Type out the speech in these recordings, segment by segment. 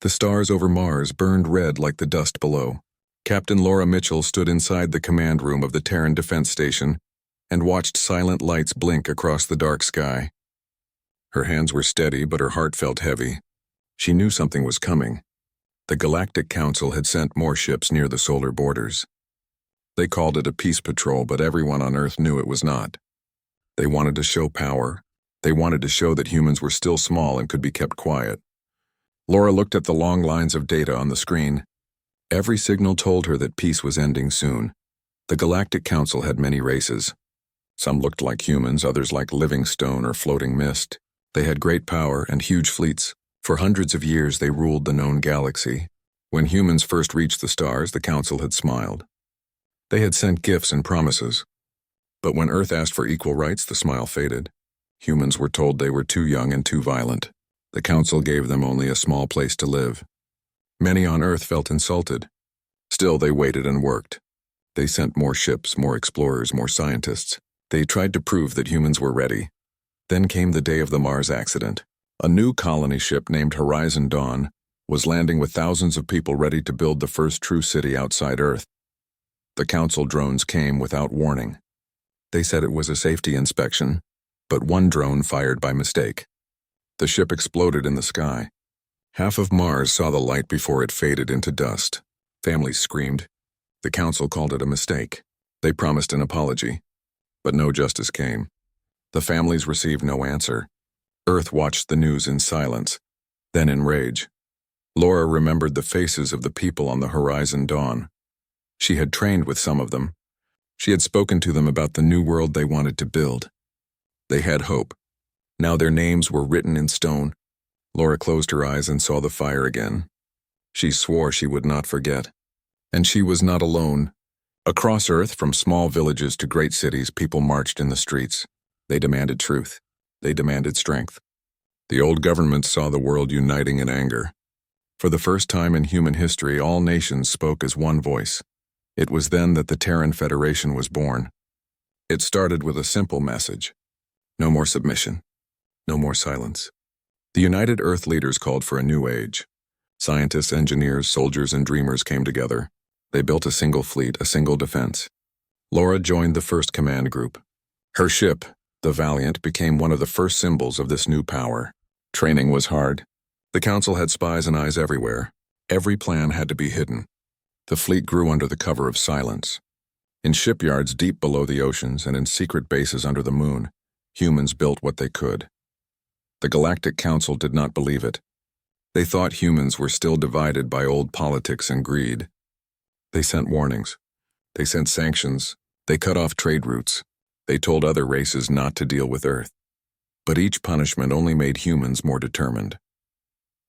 The stars over Mars burned red like the dust below. Captain Laura Mitchell stood inside the command room of the Terran Defense Station and watched silent lights blink across the dark sky. Her hands were steady, but her heart felt heavy. She knew something was coming. The Galactic Council had sent more ships near the solar borders. They called it a peace patrol, but everyone on Earth knew it was not. They wanted to show power. They wanted to show that humans were still small and could be kept quiet. Laura looked at the long lines of data on the screen. Every signal told her that peace was ending soon. The Galactic Council had many races. Some looked like humans, others like living stone or floating mist. They had great power and huge fleets. For hundreds of years they ruled the known galaxy. When humans first reached the stars, the Council had smiled. They had sent gifts and promises. But when Earth asked for equal rights, the smile faded. Humans were told they were too young and too violent. The Council gave them only a small place to live. Many on Earth felt insulted. Still, they waited and worked. They sent more ships, more explorers, more scientists. They tried to prove that humans were ready. Then came the day of the Mars accident. A new colony ship named Horizon Dawn was landing with thousands of people ready to build the first true city outside Earth. The Council drones came without warning. They said it was a safety inspection, but one drone fired by mistake. The ship exploded in the sky. Half of Mars saw the light before it faded into dust. Families screamed. The Council called it a mistake. They promised an apology, but no justice came. The families received no answer. Earth watched the news in silence, then in rage. Laura remembered the faces of the people on the Horizon Dawn. She had trained with some of them. She had spoken to them about the new world they wanted to build. They had hope. Now their names were written in stone. Laura closed her eyes and saw the fire again. She swore she would not forget. And she was not alone. Across Earth, from small villages to great cities, people marched in the streets. They demanded truth. They demanded strength. The old government saw the world uniting in anger. For the first time in human history, all nations spoke as one voice. It was then that the Terran Federation was born. It started with a simple message. No more submission. No more silence. The United Earth leaders called for a new age. Scientists, engineers, soldiers, and dreamers came together. They built a single fleet, a single defense. Laura joined the first command group. Her ship, the Valiant, became one of the first symbols of this new power. Training was hard. The Council had spies and eyes everywhere. Every plan had to be hidden. The fleet grew under the cover of silence. In shipyards deep below the oceans and in secret bases under the moon, humans built what they could. The Galactic Council did not believe it. They thought humans were still divided by old politics and greed. They sent warnings. They sent sanctions. They cut off trade routes. They told other races not to deal with Earth. But each punishment only made humans more determined.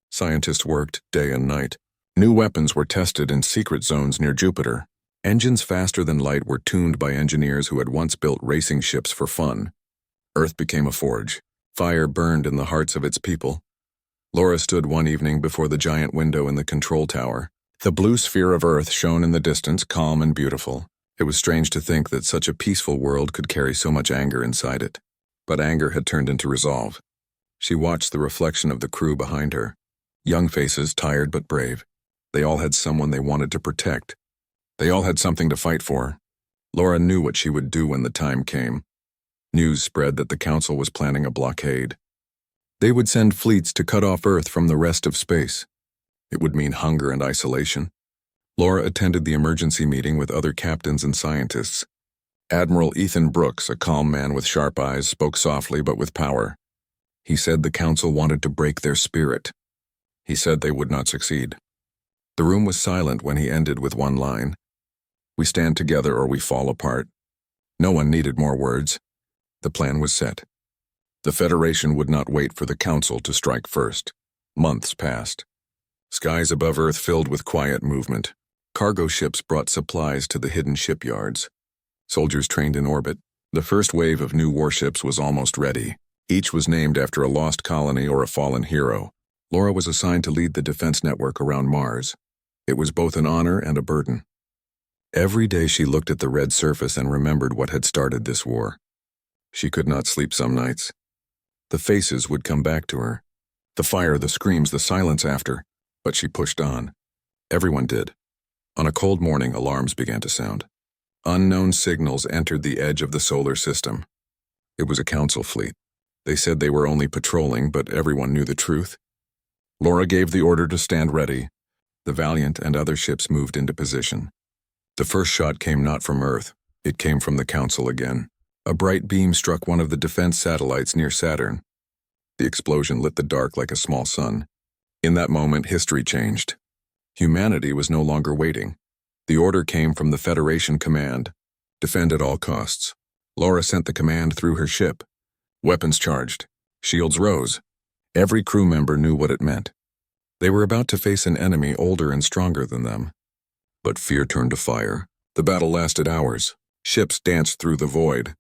Scientists worked day and night. New weapons were tested in secret zones near Jupiter. Engines faster than light were tuned by engineers who had once built racing ships for fun. Earth became a forge. Fire burned in the hearts of its people. Laura stood one evening before the giant window in the control tower. The blue sphere of Earth shone in the distance, calm and beautiful. It was strange to think that such a peaceful world could carry so much anger inside it. But anger had turned into resolve. She watched the reflection of the crew behind her. Young faces, tired but brave. They all had someone they wanted to protect. They all had something to fight for. Laura knew what she would do when the time came. News spread that the Council was planning a blockade. They would send fleets to cut off Earth from the rest of space. It would mean hunger and isolation. Laura attended the emergency meeting with other captains and scientists. Admiral Ethan Brooks, a calm man with sharp eyes, spoke softly but with power. He said the Council wanted to break their spirit. He said they would not succeed. The room was silent when he ended with one line. We stand together or we fall apart. No one needed more words. The plan was set. The Federation would not wait for the Council to strike first. Months passed. Skies above Earth filled with quiet movement. Cargo ships brought supplies to the hidden shipyards. Soldiers trained in orbit. The first wave of new warships was almost ready. Each was named after a lost colony or a fallen hero. Laura was assigned to lead the defense network around Mars. It was both an honor and a burden. Every day she looked at the red surface and remembered what had started this war. She could not sleep some nights. The faces would come back to her. The fire, the screams, the silence after. But she pushed on. Everyone did. On a cold morning, alarms began to sound. Unknown signals entered the edge of the solar system. It was a council fleet. They said they were only patrolling, but everyone knew the truth. Laura gave the order to stand ready. The Valiant and other ships moved into position. The first shot came not from Earth. It came from the Council again. A bright beam struck one of the defense satellites near Saturn. The explosion lit the dark like a small sun. In that moment, history changed. Humanity was no longer waiting. The order came from the Federation command. Defend at all costs. Laura sent the command through her ship. Weapons charged. Shields rose. Every crew member knew what it meant. They were about to face an enemy older and stronger than them. But fear turned to fire. The battle lasted hours. Ships danced through the void.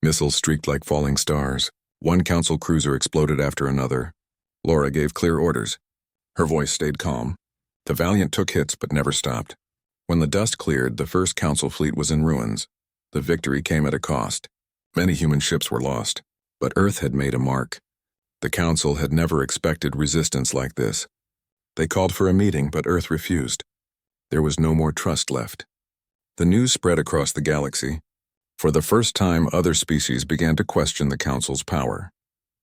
Missiles streaked like falling stars. One council cruiser exploded after another. Laura gave clear orders. Her voice stayed calm. The Valiant took hits but never stopped. When the dust cleared, the first council fleet was in ruins. The victory came at a cost. Many human ships were lost. But Earth had made a mark. The council had never expected resistance like this. They called for a meeting, but Earth refused. There was no more trust left. The news spread across the galaxy. For the first time, other species began to question the Council's power.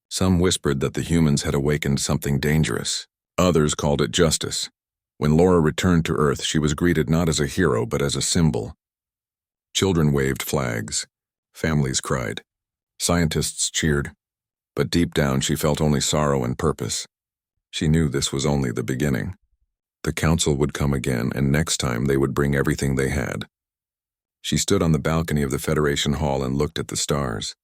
Some whispered that the humans had awakened something dangerous. Others called it justice. When Laura returned to Earth, she was greeted not as a hero, but as a symbol. Children waved flags. Families cried. Scientists cheered. But deep down, she felt only sorrow and purpose. She knew this was only the beginning. The Council would come again, and next time they would bring everything they had. She stood on the balcony of the Federation Hall and looked at the stars.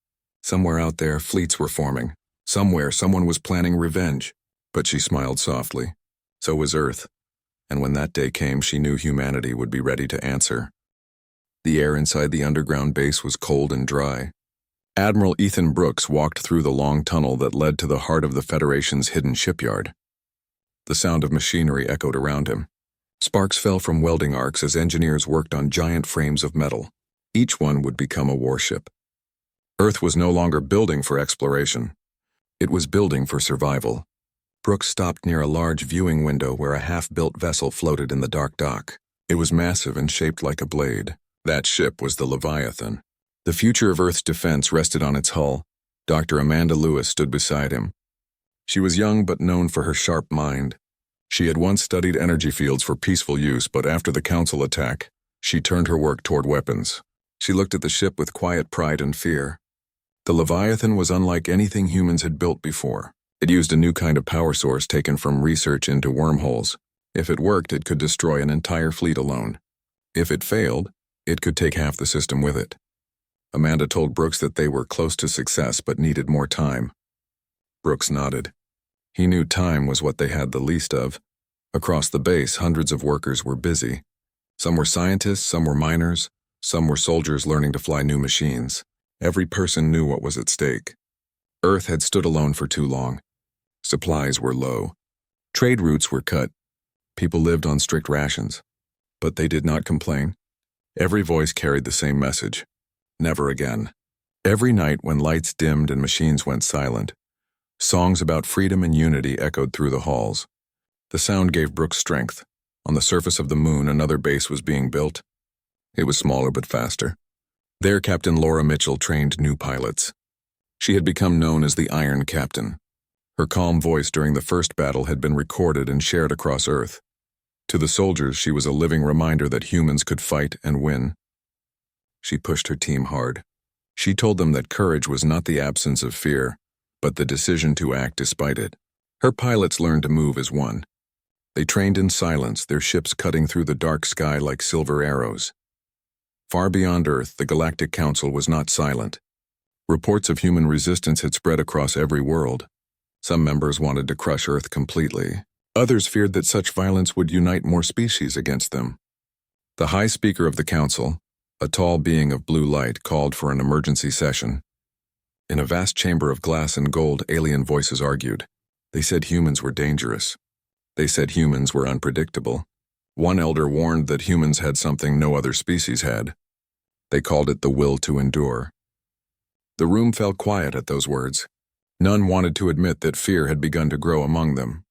Somewhere out there, fleets were forming. Somewhere, someone was planning revenge. But she smiled softly. So was Earth. And when that day came, she knew humanity would be ready to answer. The air inside the underground base was cold and dry. Admiral Ethan Brooks walked through the long tunnel that led to the heart of the Federation's hidden shipyard. The sound of machinery echoed around him. Sparks fell from welding arcs as engineers worked on giant frames of metal. Each one would become a warship. Earth was no longer building for exploration. It was building for survival. Brooks stopped near a large viewing window where a half-built vessel floated in the dark dock. It was massive and shaped like a blade. That ship was the Leviathan. The future of Earth's defense rested on its hull. Dr. Amanda Lewis stood beside him. She was young but known for her sharp mind. She had once studied energy fields for peaceful use, but after the Council attack, she turned her work toward weapons. She looked at the ship with quiet pride and fear. The Leviathan was unlike anything humans had built before. It used a new kind of power source taken from research into wormholes. If it worked, it could destroy an entire fleet alone. If it failed, it could take half the system with it. Amanda told Brooks that they were close to success but needed more time. Brooks nodded. He knew time was what they had the least of. Across the base, hundreds of workers were busy. Some were scientists, some were miners, some were soldiers learning to fly new machines. Every person knew what was at stake. Earth had stood alone for too long. Supplies were low. Trade routes were cut. People lived on strict rations. But they did not complain. Every voice carried the same message. Never again. Every night when lights dimmed and machines went silent, songs about freedom and unity echoed through the halls. The sound gave Brooks strength. On the surface of the moon, another base was being built. It was smaller but faster. There, Captain Laura Mitchell trained new pilots. She had become known as the Iron Captain. Her calm voice during the first battle had been recorded and shared across Earth. To the soldiers, she was a living reminder that humans could fight and win. She pushed her team hard. She told them that courage was not the absence of fear, but the decision to act despite it. Her pilots learned to move as one. They trained in silence, their ships cutting through the dark sky like silver arrows. Far beyond Earth, the Galactic Council was not silent. Reports of human resistance had spread across every world. Some members wanted to crush Earth completely. Others feared that such violence would unite more species against them. The High Speaker of the Council, a tall being of blue light, called for an emergency session. In a vast chamber of glass and gold, alien voices argued. They said humans were dangerous. They said humans were unpredictable. One elder warned that humans had something no other species had. They called it the will to endure. The room fell quiet at those words. None wanted to admit that fear had begun to grow among them.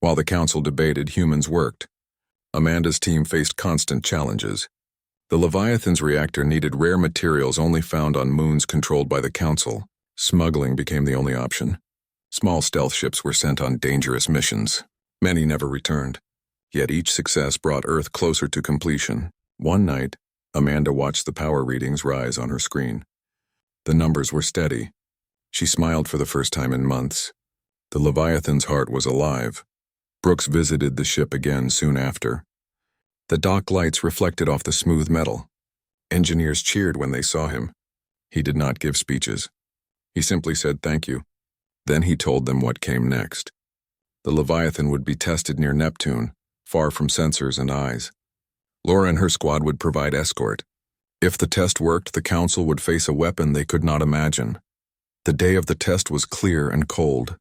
While the council debated, humans worked. Amanda's team faced constant challenges. The Leviathan's reactor needed rare materials only found on moons controlled by the council. Smuggling became the only option. Small stealth ships were sent on dangerous missions. Many never returned. Yet each success brought Earth closer to completion. One night, Amanda watched the power readings rise on her screen. The numbers were steady. She smiled for the first time in months. The Leviathan's heart was alive. Brooks visited the ship again soon after. The dock lights reflected off the smooth metal. Engineers cheered when they saw him. He did not give speeches. He simply said thank you. Then he told them what came next. The Leviathan would be tested near Neptune, far from sensors and eyes. Laura and her squad would provide escort. If the test worked, the council would face a weapon they could not imagine. The day of the test was clear and cold.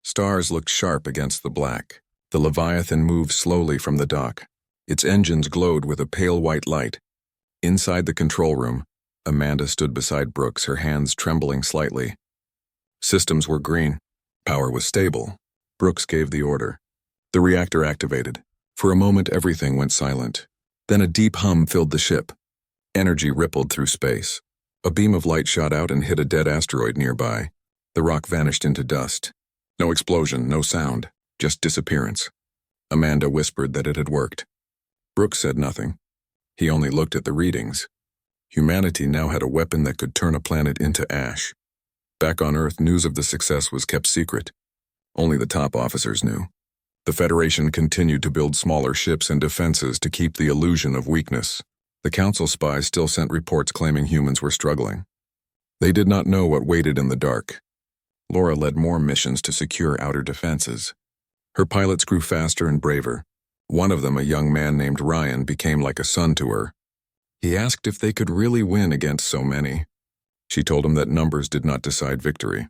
Stars looked sharp against the black. The Leviathan moved slowly from the dock. Its engines glowed with a pale white light. Inside the control room, Amanda stood beside Brooks, her hands trembling slightly. Systems were green. Power was stable. Brooks gave the order. The reactor activated. For a moment, everything went silent. Then a deep hum filled the ship. Energy rippled through space. A beam of light shot out and hit a dead asteroid nearby. The rock vanished into dust. No explosion, no sound, just disappearance. Amanda whispered that it had worked. Brooks said nothing. He only looked at the readings. Humanity now had a weapon that could turn a planet into ash. Back on Earth, news of the success was kept secret. Only the top officers knew. The Federation continued to build smaller ships and defenses to keep the illusion of weakness. The Council spies still sent reports claiming humans were struggling. They did not know what waited in the dark. Laura led more missions to secure outer defenses. Her pilots grew faster and braver. One of them, a young man named Ryan, became like a son to her. He asked if they could really win against so many. She told him that numbers did not decide victory.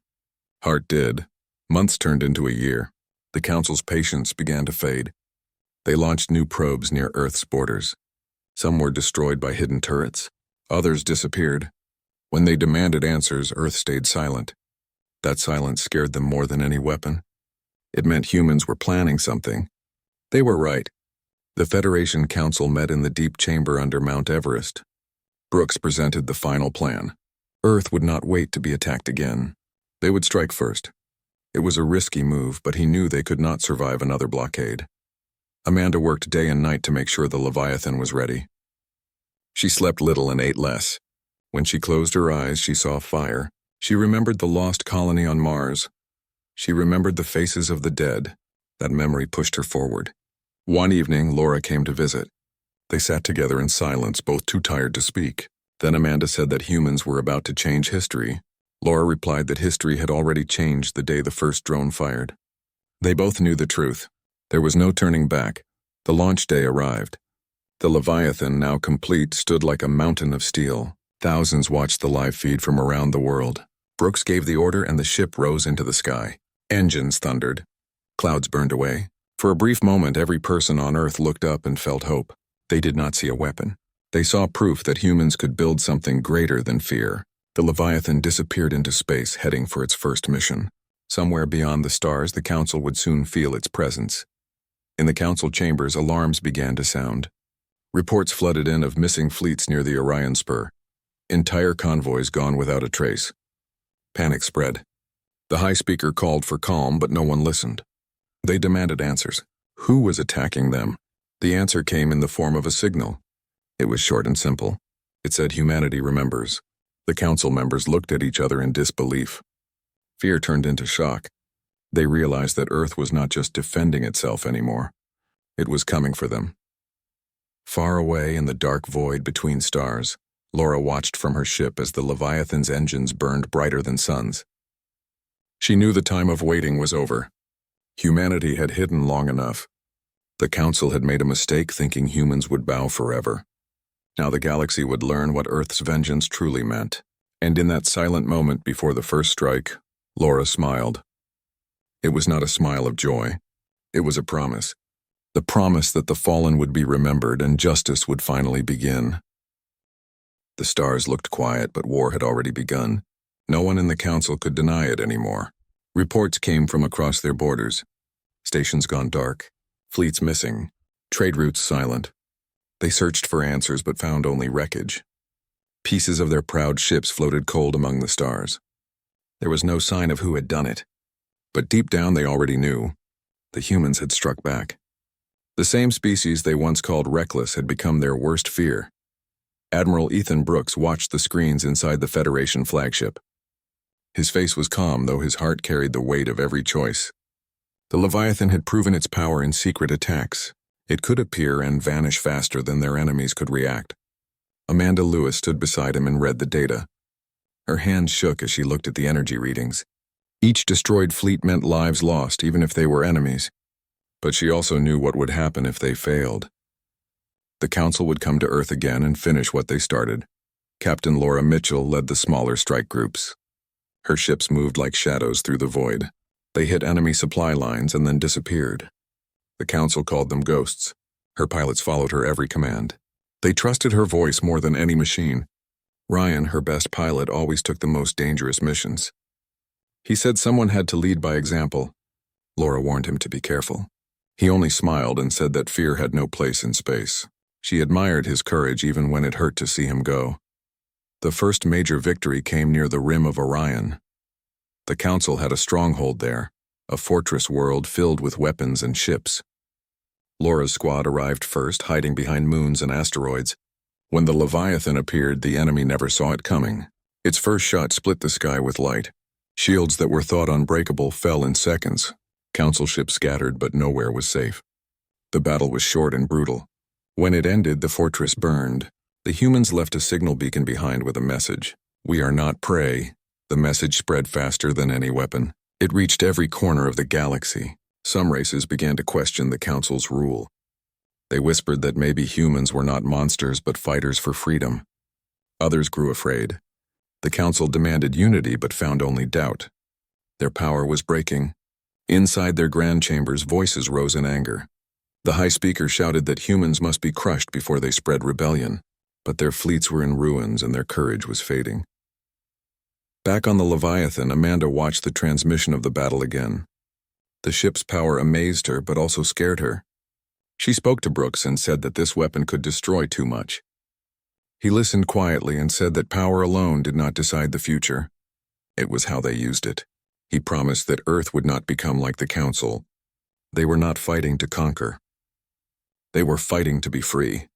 Heart did. Months turned into a year. The Council's patience began to fade. They launched new probes near Earth's borders. Some were destroyed by hidden turrets. Others disappeared. When they demanded answers, Earth stayed silent. That silence scared them more than any weapon. It meant humans were planning something. They were right. The Federation Council met in the deep chamber under Mount Everest. Brooks presented the final plan. Earth would not wait to be attacked again. They would strike first. It was a risky move, but he knew they could not survive another blockade. Amanda worked day and night to make sure the Leviathan was ready. She slept little and ate less. When she closed her eyes, she saw fire. She remembered the lost colony on Mars. She remembered the faces of the dead. That memory pushed her forward. One evening, Laura came to visit. They sat together in silence, both too tired to speak. Then Amanda said that humans were about to change history. Laura replied that history had already changed the day the first drone fired. They both knew the truth. There was no turning back. The launch day arrived. The Leviathan, now complete, stood like a mountain of steel. Thousands watched the live feed from around the world. Brooks gave the order and the ship rose into the sky. Engines thundered. Clouds burned away. For a brief moment, every person on Earth looked up and felt hope. They did not see a weapon. They saw proof that humans could build something greater than fear. The Leviathan disappeared into space, heading for its first mission. Somewhere beyond the stars, the Council would soon feel its presence. In the Council chambers, alarms began to sound. Reports flooded in of missing fleets near the Orion Spur. Entire convoys gone without a trace. Panic spread. The high speaker called for calm, but no one listened. They demanded answers. Who was attacking them? The answer came in the form of a signal. It was short and simple. It said humanity remembers. The Council members looked at each other in disbelief. Fear turned into shock. They realized that Earth was not just defending itself anymore. It was coming for them. Far away in the dark void between stars, Laura watched from her ship as the Leviathan's engines burned brighter than suns. She knew the time of waiting was over. Humanity had hidden long enough. The Council had made a mistake thinking humans would bow forever. Now the galaxy would learn what Earth's vengeance truly meant. And in that silent moment before the first strike, Laura smiled. It was not a smile of joy. It was a promise. The promise that the fallen would be remembered and justice would finally begin. The stars looked quiet, but war had already begun. No one in the Council could deny it anymore. Reports came from across their borders. Stations gone dark. Fleets missing. Trade routes silent. They searched for answers but found only wreckage. Pieces of their proud ships floated cold among the stars. There was no sign of who had done it. But deep down they already knew. The humans had struck back. The same species they once called reckless had become their worst fear. Admiral Ethan Brooks watched the screens inside the Federation flagship. His face was calm, though his heart carried the weight of every choice. The Leviathan had proven its power in secret attacks. It could appear and vanish faster than their enemies could react. Amanda Lewis stood beside him and read the data. Her hands shook as she looked at the energy readings. Each destroyed fleet meant lives lost, even if they were enemies. But she also knew what would happen if they failed. The Council would come to Earth again and finish what they started. Captain Laura Mitchell led the smaller strike groups. Her ships moved like shadows through the void. They hit enemy supply lines and then disappeared. The Council called them ghosts. Her pilots followed her every command. They trusted her voice more than any machine. Ryan, her best pilot, always took the most dangerous missions. He said someone had to lead by example. Laura warned him to be careful. He only smiled and said that fear had no place in space. She admired his courage even when it hurt to see him go. The first major victory came near the rim of Orion. The Council had a stronghold there, a fortress world filled with weapons and ships. Laura's squad arrived first, hiding behind moons and asteroids. When the Leviathan appeared, the enemy never saw it coming. Its first shot split the sky with light. Shields that were thought unbreakable fell in seconds. Council ships scattered, but nowhere was safe. The battle was short and brutal. When it ended, the fortress burned. The humans left a signal beacon behind with a message. "We are not prey." The message spread faster than any weapon. It reached every corner of the galaxy. Some races began to question the Council's rule. They whispered that maybe humans were not monsters but fighters for freedom. Others grew afraid. The Council demanded unity but found only doubt. Their power was breaking. Inside their grand chambers, voices rose in anger. The High Speaker shouted that humans must be crushed before they spread rebellion, but their fleets were in ruins and their courage was fading. Back on the Leviathan, Amanda watched the transmission of the battle again. The ship's power amazed her but also scared her. She spoke to Brooks and said that this weapon could destroy too much. He listened quietly and said that power alone did not decide the future. It was how they used it. He promised that Earth would not become like the Council. They were not fighting to conquer. They were fighting to be free.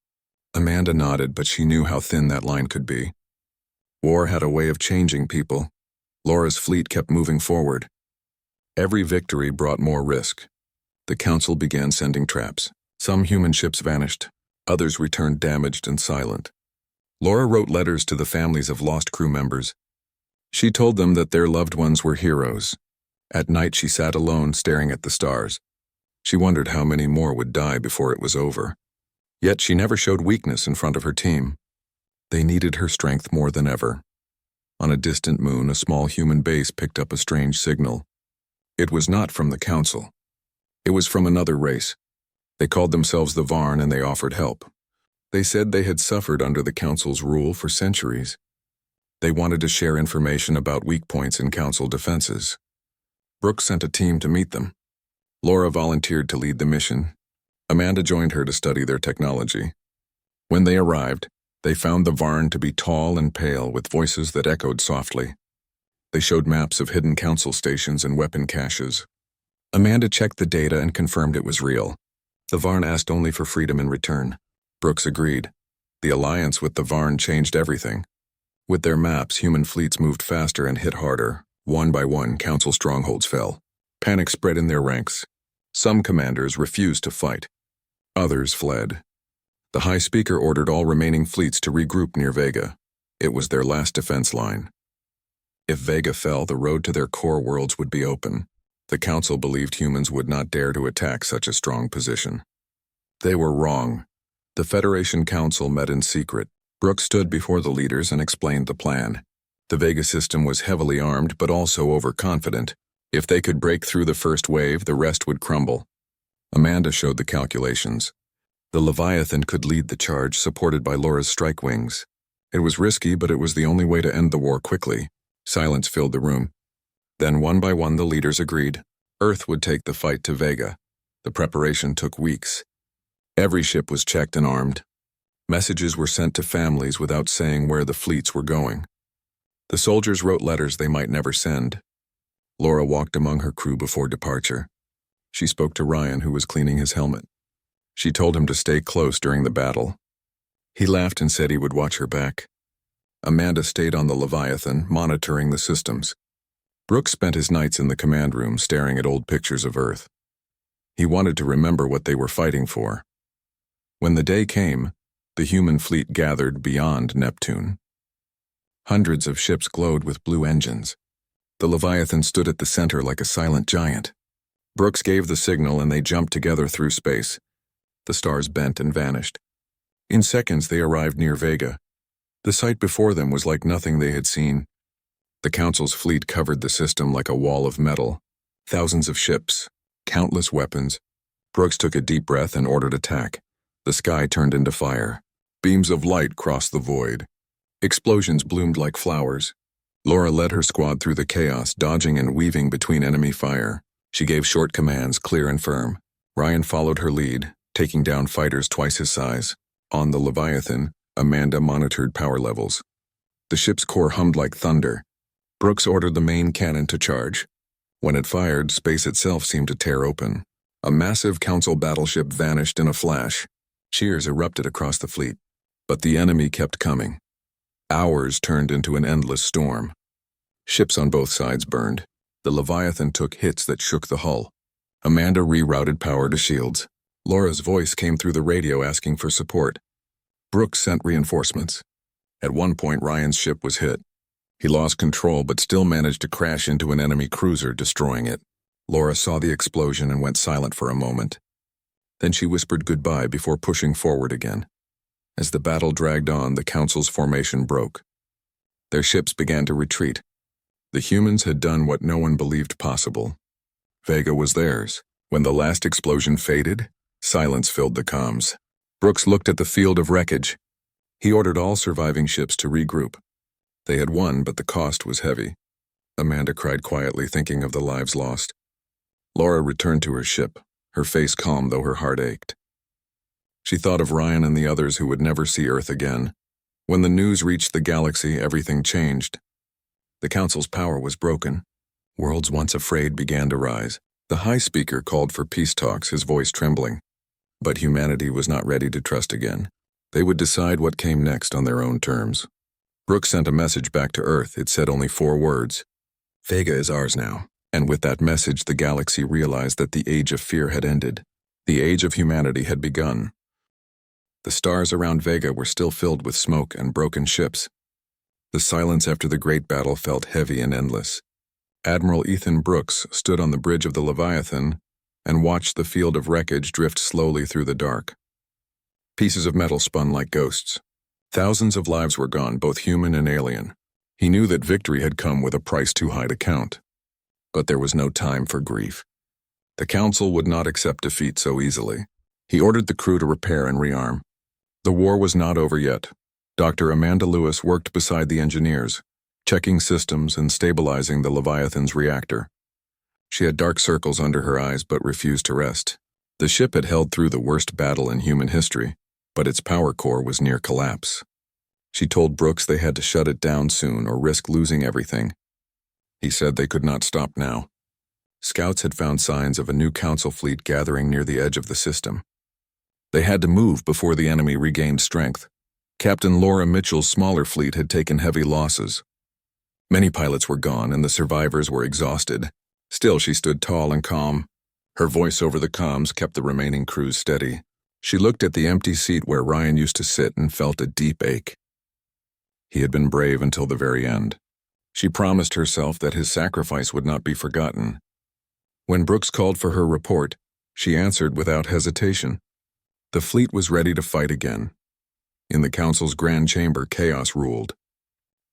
Amanda nodded, but she knew how thin that line could be. War had a way of changing people. Laura's fleet kept moving forward. Every victory brought more risk. The Council began sending traps. Some human ships vanished. Others returned damaged and silent. Laura wrote letters to the families of lost crew members. She told them that their loved ones were heroes. At night she sat alone, staring at the stars. She wondered how many more would die before it was over. Yet she never showed weakness in front of her team. They needed her strength more than ever. On a distant moon, a small human base picked up a strange signal. It was not from the Council. It was from another race. They called themselves the Varn and they offered help. They said they had suffered under the Council's rule for centuries. They wanted to share information about weak points in Council defenses. Brooks sent a team to meet them. Laura volunteered to lead the mission. Amanda joined her to study their technology. When they arrived, they found the Varn to be tall and pale with voices that echoed softly. They showed maps of hidden Council stations and weapon caches. Amanda checked the data and confirmed it was real. The Varn asked only for freedom in return. Brooks agreed. The alliance with the Varn changed everything. With their maps, human fleets moved faster and hit harder. One by one, Council strongholds fell. Panic spread in their ranks. Some commanders refused to fight. Others fled. The High Speaker ordered all remaining fleets to regroup near Vega. It was their last defense line. If Vega fell, the road to their core worlds would be open. The Council believed humans would not dare to attack such a strong position. They were wrong. The Federation Council met in secret. Brooks stood before the leaders and explained the plan. The Vega system was heavily armed but also overconfident. If they could break through the first wave, the rest would crumble. Amanda showed the calculations. The Leviathan could lead the charge, supported by Laura's strike wings. It was risky, but it was the only way to end the war quickly. Silence filled the room. Then one by one the leaders agreed. Earth would take the fight to Vega. The preparation took weeks. Every ship was checked and armed. Messages were sent to families without saying where the fleets were going. The soldiers wrote letters they might never send. Laura walked among her crew before departure. She spoke to Ryan, who was cleaning his helmet. She told him to stay close during the battle. He laughed and said he would watch her back. Amanda stayed on the Leviathan, monitoring the systems. Brooks spent his nights in the command room staring at old pictures of Earth. He wanted to remember what they were fighting for. When the day came, the human fleet gathered beyond Neptune. Hundreds of ships glowed with blue engines. The Leviathan stood at the center like a silent giant. Brooks gave the signal and they jumped together through space. The stars bent and vanished. In seconds they arrived near Vega. The sight before them was like nothing they had seen. The Council's fleet covered the system like a wall of metal. Thousands of ships, countless weapons. Brooks took a deep breath and ordered attack. The sky turned into fire. Beams of light crossed the void. Explosions bloomed like flowers. Laura led her squad through the chaos, dodging and weaving between enemy fire. She gave short commands, clear and firm. Ryan followed her lead, taking down fighters twice his size. On the Leviathan, Amanda monitored power levels. The ship's core hummed like thunder. Brooks ordered the main cannon to charge. When it fired, space itself seemed to tear open. A massive Council battleship vanished in a flash. Cheers erupted across the fleet. But the enemy kept coming. Hours turned into an endless storm. Ships on both sides burned. The Leviathan took hits that shook the hull. Amanda rerouted power to shields. Laura's voice came through the radio asking for support. Brooks sent reinforcements. At one point, Ryan's ship was hit. He lost control but still managed to crash into an enemy cruiser, destroying it. Laura saw the explosion and went silent for a moment. Then she whispered goodbye before pushing forward again. As the battle dragged on, the Council's formation broke. Their ships began to retreat. The humans had done what no one believed possible. Vega was theirs. When the last explosion faded, silence filled the comms. Brooks looked at the field of wreckage. He ordered all surviving ships to regroup. They had won, but the cost was heavy. Amanda cried quietly, thinking of the lives lost. Laura returned to her ship, her face calm though her heart ached. She thought of Ryan and the others who would never see Earth again. When the news reached the galaxy, everything changed. The Council's power was broken. Worlds once afraid began to rise. The High Speaker called for peace talks, his voice trembling. But humanity was not ready to trust again. They would decide what came next on their own terms. Brooks sent a message back to Earth. It said only 4 words. Vega is ours now. And with that message, the galaxy realized that the age of fear had ended. The age of humanity had begun. The stars around Vega were still filled with smoke and broken ships. The silence after the great battle felt heavy and endless. Admiral Ethan Brooks stood on the bridge of the Leviathan and watched the field of wreckage drift slowly through the dark. Pieces of metal spun like ghosts. Thousands of lives were gone, both human and alien. He knew that victory had come with a price too high to count. But there was no time for grief. The Council would not accept defeat so easily. He ordered the crew to repair and rearm. The war was not over yet. Dr. Amanda Lewis worked beside the engineers, checking systems and stabilizing the Leviathan's reactor. She had dark circles under her eyes but refused to rest. The ship had held through the worst battle in human history, but its power core was near collapse. She told Brooks they had to shut it down soon or risk losing everything. He said they could not stop now. Scouts had found signs of a new Council fleet gathering near the edge of the system. They had to move before the enemy regained strength. Captain Laura Mitchell's smaller fleet had taken heavy losses. Many pilots were gone and the survivors were exhausted. Still, she stood tall and calm. Her voice over the comms kept the remaining crews steady. She looked at the empty seat where Ryan used to sit and felt a deep ache. He had been brave until the very end. She promised herself that his sacrifice would not be forgotten. When Brooks called for her report, she answered without hesitation. The fleet was ready to fight again. In the Council's grand chamber, chaos ruled.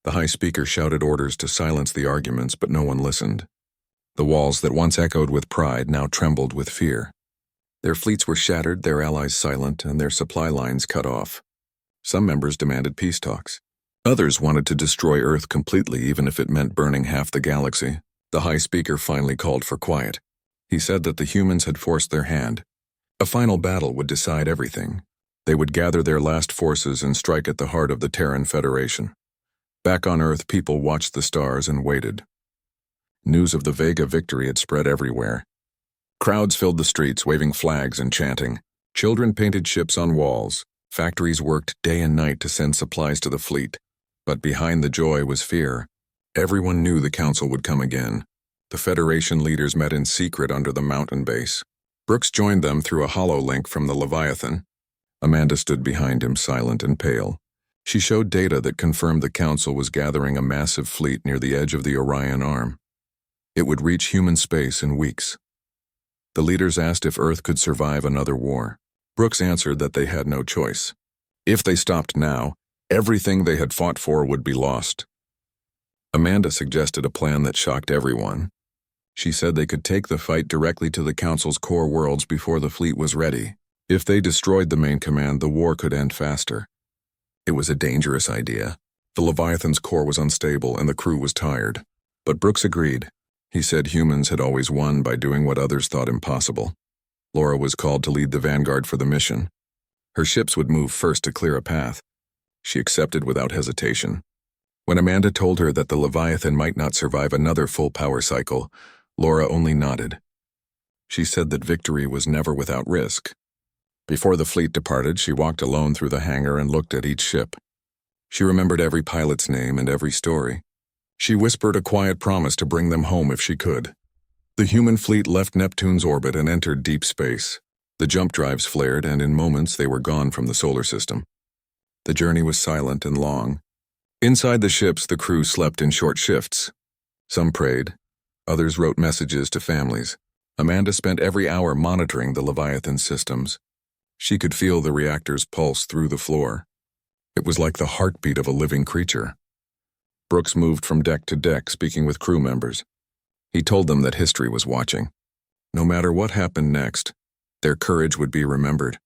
The High Speaker shouted orders to silence the arguments, but no one listened. The walls that once echoed with pride now trembled with fear. Their fleets were shattered, their allies silent, and their supply lines cut off. Some members demanded peace talks. Others wanted to destroy Earth completely, even if it meant burning half the galaxy. The High Speaker finally called for quiet. He said that the humans had forced their hand. A final battle would decide everything. They would gather their last forces and strike at the heart of the Terran Federation. Back on Earth, people watched the stars and waited. News of the Vega victory had spread everywhere. Crowds filled the streets, waving flags and chanting. Children painted ships on walls. Factories worked day and night to send supplies to the fleet. But behind the joy was fear. Everyone knew the Council would come again. The Federation leaders met in secret under the mountain base. Brooks joined them through a hololink from the Leviathan. Amanda stood behind him, silent and pale. She showed data that confirmed the Council was gathering a massive fleet near the edge of the Orion Arm. It would reach human space in weeks. The leaders asked if Earth could survive another war. Brooks answered that they had no choice. If they stopped now, everything they had fought for would be lost. Amanda suggested a plan that shocked everyone. She said they could take the fight directly to the Council's core worlds before the fleet was ready. If they destroyed the main command, the war could end faster. It was a dangerous idea. The Leviathan's core was unstable and the crew was tired. But Brooks agreed. He said humans had always won by doing what others thought impossible. Laura was called to lead the vanguard for the mission. Her ships would move first to clear a path. She accepted without hesitation. When Amanda told her that the Leviathan might not survive another full power cycle, Laura only nodded. She said that victory was never without risk. Before the fleet departed, she walked alone through the hangar and looked at each ship. She remembered every pilot's name and every story. She whispered a quiet promise to bring them home if she could. The human fleet left Neptune's orbit and entered deep space. The jump drives flared, and in moments they were gone from the solar system. The journey was silent and long. Inside the ships, the crew slept in short shifts. Some prayed. Others wrote messages to families. Amanda spent every hour monitoring the Leviathan systems. She could feel the reactor's pulse through the floor. It was like the heartbeat of a living creature. Brooks moved from deck to deck, speaking with crew members. He told them that history was watching. No matter what happened next, their courage would be remembered.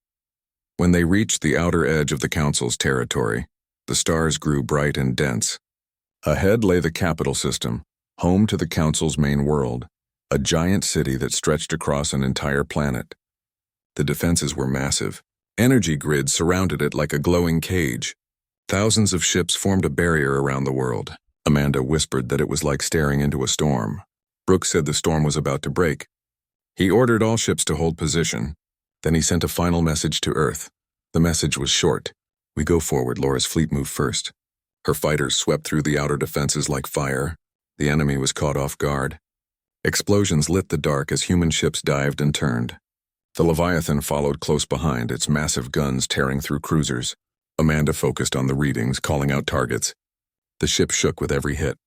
When they reached the outer edge of the Council's territory, the stars grew bright and dense. Ahead lay the capital system, home to the Council's main world, a giant city that stretched across an entire planet. The defenses were massive. Energy grids surrounded it like a glowing cage. Thousands of ships formed a barrier around the world. Amanda whispered that it was like staring into a storm. Brooks said the storm was about to break. He ordered all ships to hold position. Then he sent a final message to Earth. The message was short. We go forward. Laura's fleet moved first. Her fighters swept through the outer defenses like fire. The enemy was caught off guard. Explosions lit the dark as human ships dived and turned. The Leviathan followed close behind, its massive guns tearing through cruisers. Amanda focused on the readings, calling out targets. The ship shook with every hit.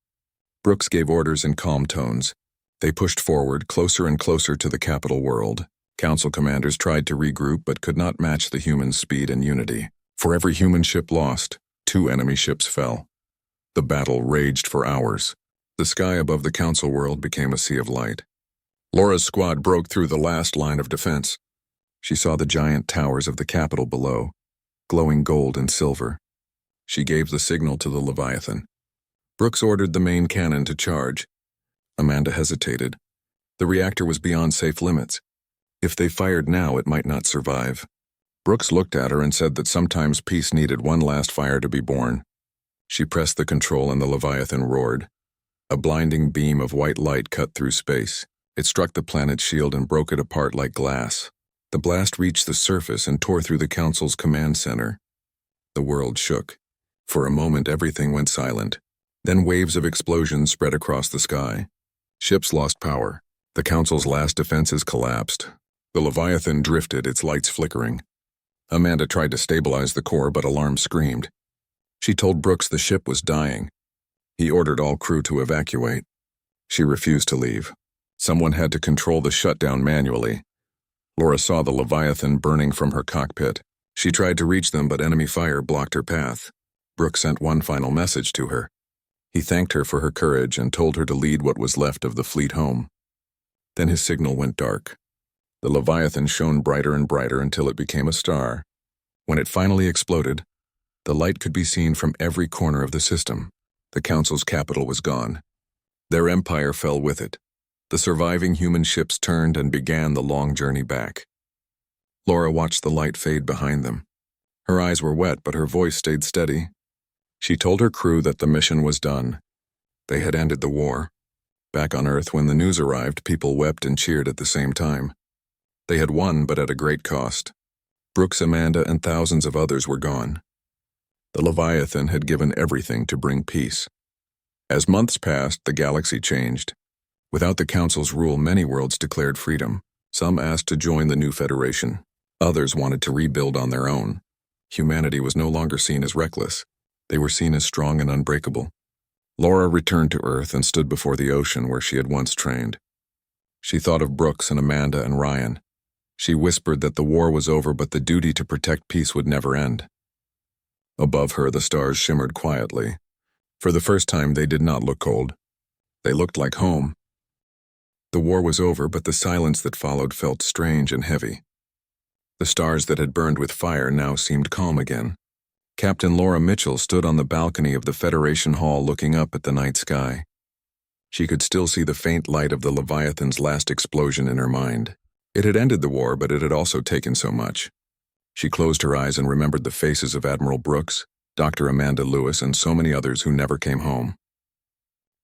Brooks gave orders in calm tones. They pushed forward, closer and closer to the capital world. Council commanders tried to regroup but could not match the humans' speed and unity. For every human ship lost, 2 enemy ships fell. The battle raged for hours. The sky above the Council world became a sea of light. Laura's squad broke through the last line of defense. She saw the giant towers of the capital below, glowing gold and silver. She gave the signal to the Leviathan. Brooks ordered the main cannon to charge. Amanda hesitated. The reactor was beyond safe limits. If they fired now, it might not survive. Brooks looked at her and said that sometimes peace needed one last fire to be born. She pressed the control and the Leviathan roared. A blinding beam of white light cut through space. It struck the planet's shield and broke it apart like glass. The blast reached the surface and tore through the Council's command center. The world shook. For a moment, everything went silent. Then waves of explosions spread across the sky. Ships lost power. The Council's last defenses collapsed. The Leviathan drifted, its lights flickering. Amanda tried to stabilize the core, but alarm screamed. She told Brooks the ship was dying. He ordered all crew to evacuate. She refused to leave. Someone had to control the shutdown manually. Laura saw the Leviathan burning from her cockpit. She tried to reach them, but enemy fire blocked her path. Brooks sent one final message to her. He thanked her for her courage and told her to lead what was left of the fleet home. Then his signal went dark. The Leviathan shone brighter and brighter until it became a star. When it finally exploded, the light could be seen from every corner of the system. The Council's capital was gone. Their empire fell with it. The surviving human ships turned and began the long journey back. Laura watched the light fade behind them. Her eyes were wet, but her voice stayed steady. She told her crew that the mission was done. They had ended the war. Back on Earth, when the news arrived, people wept and cheered at the same time. They had won, but at a great cost. Brooks, Amanda, and thousands of others were gone. The Leviathan had given everything to bring peace. As months passed, the galaxy changed. Without the Council's rule, many worlds declared freedom. Some asked to join the new Federation. Others wanted to rebuild on their own. Humanity was no longer seen as reckless. They were seen as strong and unbreakable. Laura returned to Earth and stood before the ocean where she had once trained. She thought of Brooks and Amanda and Ryan. She whispered that the war was over, but the duty to protect peace would never end. Above her, the stars shimmered quietly. For the first time, they did not look cold. They looked like home. The war was over, but the silence that followed felt strange and heavy. The stars that had burned with fire now seemed calm again. Captain Laura Mitchell stood on the balcony of the Federation Hall looking up at the night sky. She could still see the faint light of the Leviathan's last explosion in her mind. It had ended the war, but it had also taken so much. She closed her eyes and remembered the faces of Admiral Brooks, Dr. Amanda Lewis, and so many others who never came home.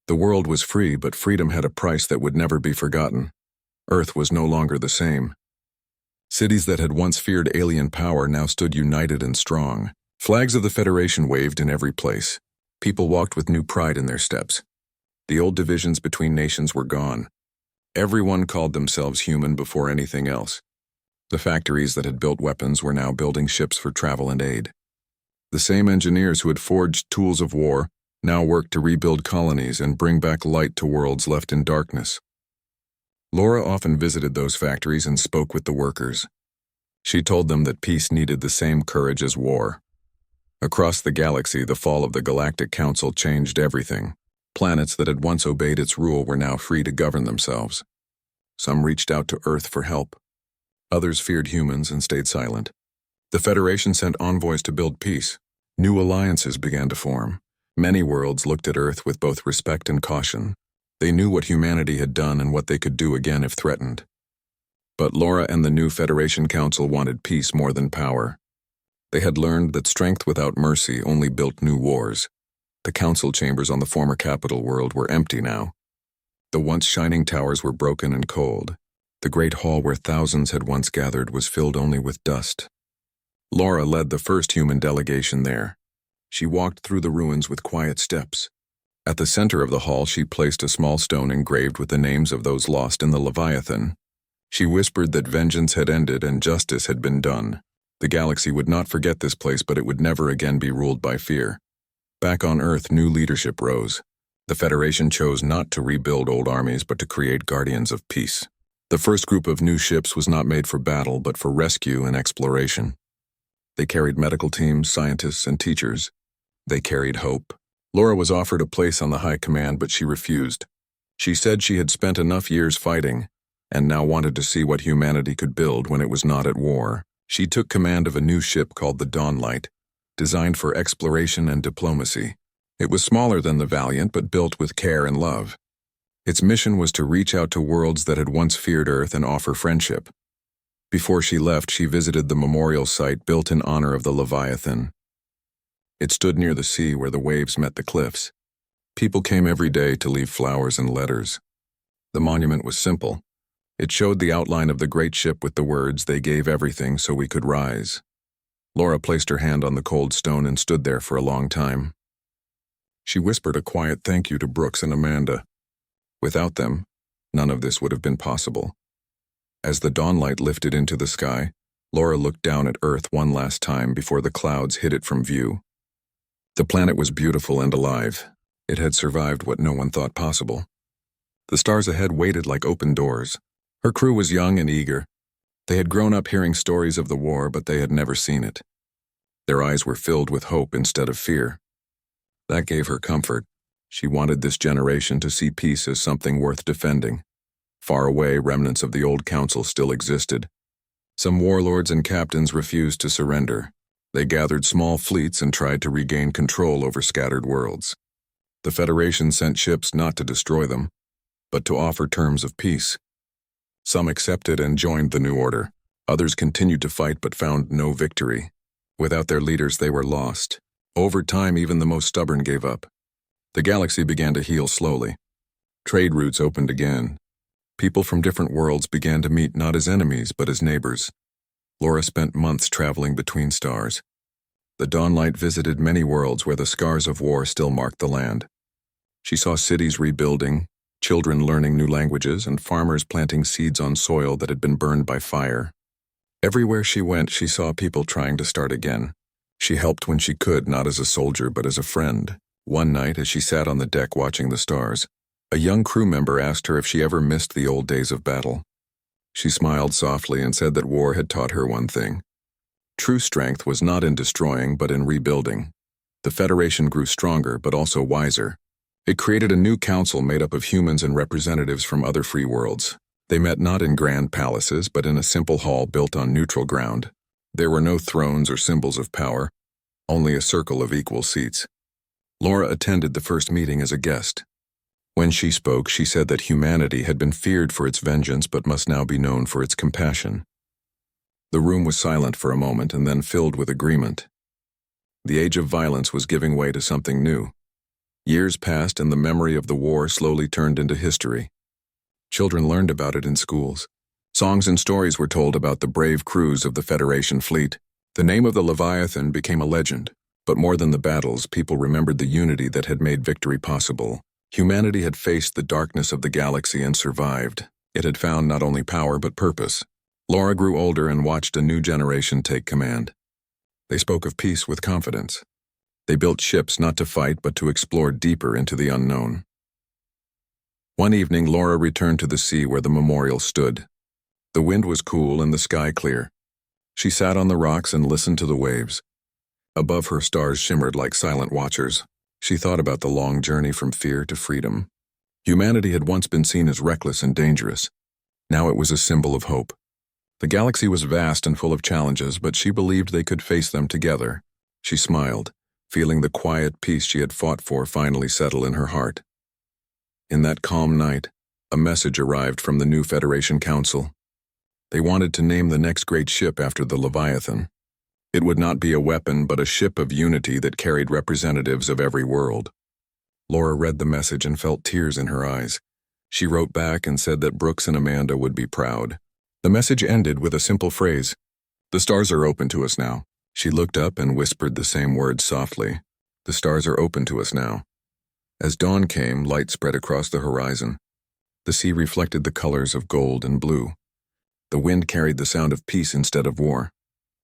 The world was free, but freedom had a price that would never be forgotten. Earth was no longer the same. Cities that had once feared alien power now stood united and strong. Flags of the Federation waved in every place. People walked with new pride in their steps. The old divisions between nations were gone. Everyone called themselves human before anything else. The factories that had built weapons were now building ships for travel and aid. The same engineers who had forged tools of war now worked to rebuild colonies and bring back light to worlds left in darkness. Laura often visited those factories and spoke with the workers. She told them that peace needed the same courage as war. Across the galaxy, the fall of the Galactic Council changed everything. Planets that had once obeyed its rule were now free to govern themselves. Some reached out to Earth for help. Others feared humans and stayed silent. The Federation sent envoys to build peace. New alliances began to form. Many worlds looked at Earth with both respect and caution. They knew what humanity had done and what they could do again if threatened. But Laura and the new Federation Council wanted peace more than power. They had learned that strength without mercy only built new wars. The council chambers on the former capital world were empty now. The once shining towers were broken and cold. The great hall where thousands had once gathered was filled only with dust. Laura led the first human delegation there. She walked through the ruins with quiet steps. At the center of the hall, she placed a small stone engraved with the names of those lost in the Leviathan. She whispered that vengeance had ended and justice had been done. The galaxy would not forget this place, but it would never again be ruled by fear. Back on Earth, new leadership rose. The Federation chose not to rebuild old armies, but to create guardians of peace. The first group of new ships was not made for battle, but for rescue and exploration. They carried medical teams, scientists, and teachers. They carried hope. Laura was offered a place on the high command, but she refused. She said she had spent enough years fighting, and now wanted to see what humanity could build when it was not at war. She took command of a new ship called the Dawnlight, designed for exploration and diplomacy. It was smaller than the Valiant, but built with care and love. Its mission was to reach out to worlds that had once feared Earth and offer friendship. Before she left, she visited the memorial site built in honor of the Leviathan. It stood near the sea where the waves met the cliffs. People came every day to leave flowers and letters. The monument was simple. It showed the outline of the great ship with the words, "They gave everything so we could rise." Laura placed her hand on the cold stone and stood there for a long time. She whispered a quiet thank you to Brooks and Amanda. Without them, none of this would have been possible. As the dawnlight lifted into the sky, Laura looked down at Earth one last time before the clouds hid it from view. The planet was beautiful and alive. It had survived what no one thought possible. The stars ahead waited like open doors. Her crew was young and eager. They had grown up hearing stories of the war, but they had never seen it. Their eyes were filled with hope instead of fear. That gave her comfort. She wanted this generation to see peace as something worth defending. Far away, remnants of the old council still existed. Some warlords and captains refused to surrender. They gathered small fleets and tried to regain control over scattered worlds. The Federation sent ships not to destroy them, but to offer terms of peace. Some accepted and joined the new order. Others continued to fight but found no victory. Without their leaders, they were lost. Over time, even the most stubborn gave up. The galaxy began to heal slowly. Trade routes opened again. People from different worlds began to meet not as enemies but as neighbors. Laura spent months traveling between stars. The Dawnlight visited many worlds where the scars of war still marked the land. She saw cities rebuilding, children learning new languages, and farmers planting seeds on soil that had been burned by fire. Everywhere she went, she saw people trying to start again. She helped when she could, not as a soldier but as a friend. One night, as she sat on the deck watching the stars, a young crew member asked her if she ever missed the old days of battle. She smiled softly and said that war had taught her one thing. True strength was not in destroying but in rebuilding. The Federation grew stronger but also wiser. It created a new council made up of humans and representatives from other free worlds. They met not in grand palaces but in a simple hall built on neutral ground. There were no thrones or symbols of power, only a circle of equal seats. Laura attended the first meeting as a guest. When she spoke, she said that humanity had been feared for its vengeance but must now be known for its compassion. The room was silent for a moment and then filled with agreement. The age of violence was giving way to something new. Years passed and the memory of the war slowly turned into history. Children learned about it in schools. Songs and stories were told about the brave crews of the Federation fleet. The name of the Leviathan became a legend, but more than the battles, people remembered the unity that had made victory possible. Humanity had faced the darkness of the galaxy and survived. It had found not only power but purpose. Laura grew older and watched a new generation take command. They spoke of peace with confidence. They built ships not to fight but to explore deeper into the unknown. One evening, Laura returned to the sea where the memorial stood. The wind was cool and the sky clear. She sat on the rocks and listened to the waves. Above her, stars shimmered like silent watchers. She thought about the long journey from fear to freedom. Humanity had once been seen as reckless and dangerous. Now it was a symbol of hope. The galaxy was vast and full of challenges, but she believed they could face them together. She smiled, feeling the quiet peace she had fought for finally settle in her heart. In that calm night, a message arrived from the new Federation Council. They wanted to name the next great ship after the Leviathan. It would not be a weapon, but a ship of unity that carried representatives of every world. Laura read the message and felt tears in her eyes. She wrote back and said that Brooks and Amanda would be proud. The message ended with a simple phrase, "The stars are open to us now." She looked up and whispered the same words softly. "The stars are open to us now." As dawn came, light spread across the horizon. The sea reflected the colors of gold and blue. The wind carried the sound of peace instead of war.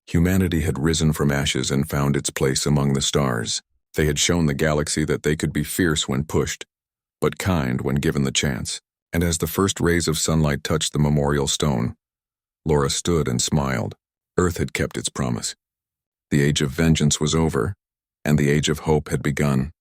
Humanity had risen from ashes and found its place among the stars. They had shown the galaxy that they could be fierce when pushed, but kind when given the chance. And as the first rays of sunlight touched the memorial stone, Laura stood and smiled. Earth had kept its promise. The age of vengeance was over, and the age of hope had begun.